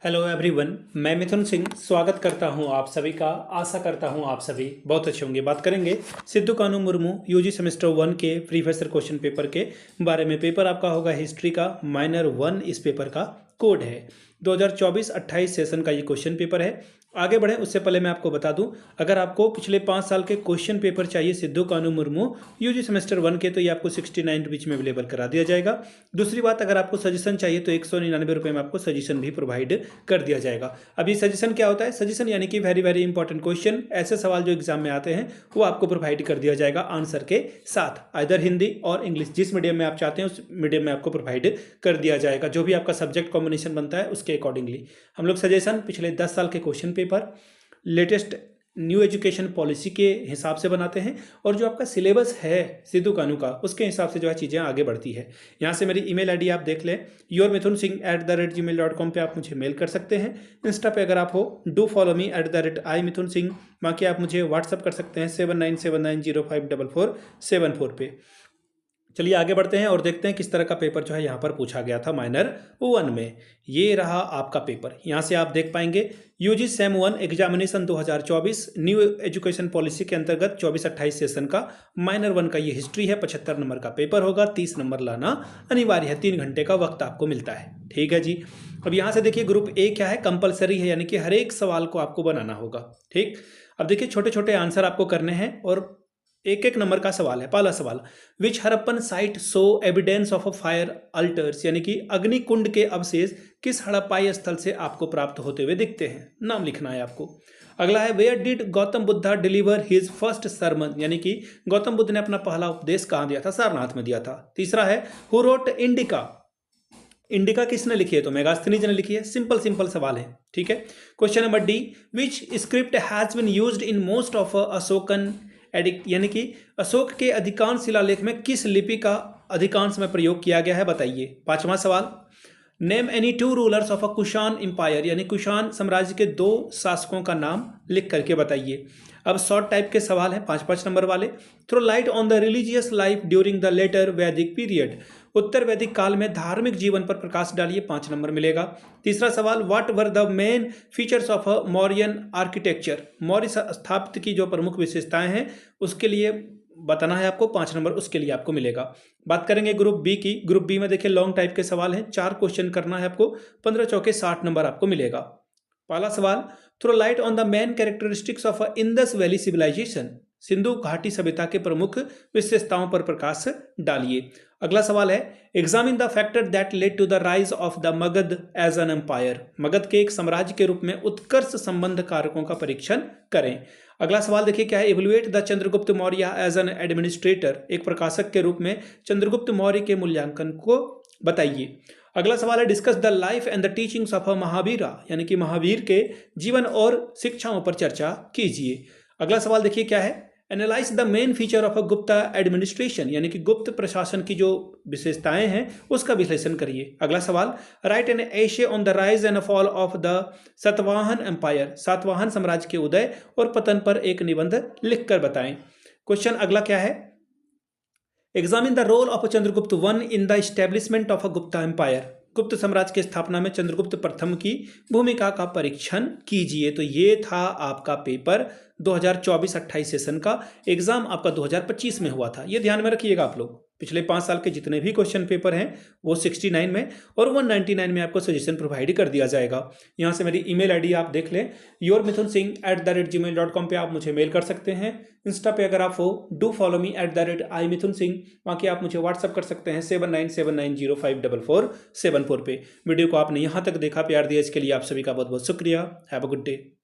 Hello everyone, मैं मिथुन सिंह स्वागत करता हूं आप सभी का। आशा करता हूं आप सभी बहुत अच्छे होंगे। बात करेंगे सिद्धू कानू मुर्मू यूजी सेमेस्टर 1 के प्रीवियस क्वेश्चन पेपर के बारे में। पेपर आपका होगा हिस्ट्री का माइनर 1। इस पेपर का कोड है 2024-28 सेशन का ये क्वेश्चन पेपर है। आगे बढ़े उससे पहले मैं आपको बता दूं, अगर आपको पिछले 5 साल के क्वेश्चन पेपर चाहिए सिद्धू कानू मुर्मू यूजी सेमेस्टर 1 के, तो ये आपको 69 रुपीज़ में अवेलेबल करा दिया जाएगा। दूसरी बात, अगर आपको सजेशन चाहिए तो 199 रुपये में आपको सजेशन भी प्रोवाइड कर दिया जाएगा। अब ये सजेशन क्या होता है? सजेशन यानी कि वेरी वेरी इंपॉर्टेंट क्वेश्चन, ऐसे सवाल जो एग्जाम में आते हैं वो आपको प्रोवाइड कर दिया जाएगा आंसर के साथ। आइदर हिंदी और इंग्लिश, जिस मीडियम में आप चाहते हैं उस मीडियम में आपको प्रोवाइड कर दिया जाएगा। जो भी आपका सब्जेक्ट कॉम्बिनेशन बनता है उसके अकॉर्डिंगली हम लोग सजेशन पिछले 10 साल के question paper latest new education policy के हिसाब से बनाते हैं, और जो आपका सिलेबस है सिद्धू कानू का उसके हिसाब से जो है चीज़ें आगे बढ़ती है। यहाँ से मेरी ईमेल आईडी आप देख लें, yourmithunsingh@gmail.com पे आप मुझे मेल कर सकते हैं। इंस्टा पे अगर आप हो डू फॉलो मी @imithunsingh। बाकी आप मुझे व्हाट्सअप कर सकते हैं 7979054474 पे। चलिए आगे बढ़ते हैं और देखते हैं किस तरह का पेपर जो है यहाँ पर पूछा गया था माइनर 1 में। ये रहा आपका पेपर। यहाँ से आप देख पाएंगे UG sem 1 examination 2024 new education policy के अंतर्गत 24-28 सेशन का माइनर 1 का ये हिस्ट्री है। 75 नंबर का पेपर होगा, 30 नंबर लाना अनिवार्य है। 3 घंटे का वक्त आपको मिलता है। ठीक है जी। अब यहाँ से देखिए ग्रुप ए क्या है, कंपलसरी है, यानी कि हर एक सवाल को आपको बनाना होगा। ठीक, अब देखिए छोटे छोटे आंसर आपको करने हैं और एक एक नंबर का सवाल है। पहला सवाल, which Harappan site shows evidence of a fire altars, यानी कि अग्निकुंड के अवशेष किस हड़प्पाई स्थल से आपको प्राप्त होते हुए दिखते हैं, नाम लिखना है आपको। अगला है, where did Gautam Buddha deliver his first sermon, यानी कि गौतम बुद्ध ने अपना पहला उपदेश कहाँ दिया था? सारनाथ में दिया था। तीसरा है, हु रोट इंडिका, इंडिका किसने लिखी है? तो मेगास्थनीज ने लिखी है। सिंपल सिंपल सवाल है। ठीक है। Question number D, which script has been used in most of Ashokan edict, यानी कि अशोक के अधिकांश शिलालेख में किस लिपि का अधिकांश में प्रयोग किया गया है, बताइए। पांचवा सवाल, name any 2 rulers of a Kushan empire, यानी कुशान साम्राज्य के 2 शासकों का नाम लिख करके बताइए। अब शॉर्ट टाइप के सवाल हैं 5-5 नंबर वाले। Throw light on the religious life during the later Vedic period, उत्तर वैदिक काल में धार्मिक जीवन पर प्रकाश डालिए, 5 नंबर मिलेगा। तीसरा सवाल, what were the main features of a Mauryan architecture, Maurya स्थापत्य की जो प्रमुख विशेषताएं हैं उसके लिए बताना है आपको, 5 नंबर उसके लिए आपको मिलेगा। बात करेंगे ग्रुप बी की। ग्रुप बी में देखिए लॉन्ग टाइप के सवाल हैं, 4 क्वेश्चन करना है आपको, 15 चौके 60 नंबर आपको मिलेगा। पहला सवाल, throw light on the main characteristics of Indus valley civilisation, Sindhu घाटी सभ्यता के प्रमुख विशेषताओं पर प्रकाश डालिए। अगला सवाल है, examine the factor that led to the rise of the Magadh as an empire, Magadh के एक साम्राज्य के रूप में उत्कर्ष संबंध कारकों का परीक्षण करें। अगला सवाल देखिए क्या है, evaluate the Chandragupta Maurya as an administrator, एक प्रकाशक के रूप में चंद्रगुप्त मौर्य के मूल्यांकन को बताइए। अगला सवाल है, discuss the life and the teachings of a Mahavira, यानी कि महावीर के जीवन और शिक्षाओं पर चर्चा कीजिए। अगला सवाल देखिए क्या है, analyse the main feature of a Gupta administration, यानी कि गुप्त प्रशासन की जो विशेषताएं हैं उसका विश्लेषण करिए। अगला सवाल, write an essay on the rise and fall of the Satavahana empire, Satavahana साम्राज्य के उदय और पतन पर एक निबंध लिखकर बताएं। क्वेश्चन अगला क्या है, examine the role of Chandragupta one in the establishment of a Gupta empire, Gupta साम्राज्य की स्थापना में चंद्रगुप्त प्रथम की भूमिका का परीक्षण कीजिए। तो ये था आपका पेपर 2024-28 सेशन का। एग्जाम आपका 2025 में हुआ था, ये ध्यान में रखिएगा आप लोग। पिछले 5 साल के जितने भी क्वेश्चन पेपर हैं वो 69 में और 199 में आपको सजेशन प्रोवाइड कर दिया जाएगा। यहाँ से मेरी ईमेल आईडी आप देख लें, yourmithunsingh@gmail.com पे आप मुझे मेल कर सकते हैं। इंस्टा पे अगर आप हो डू फॉलो मी @imithunsingh, बाकी आप मुझे व्हाट्सअप कर सकते हैं 7979054474 पे। वीडियो को आपने यहाँ तक देखा, प्यार दिया, इसके लिए आप सभी का बहुत बहुत शुक्रिया। Have a good day.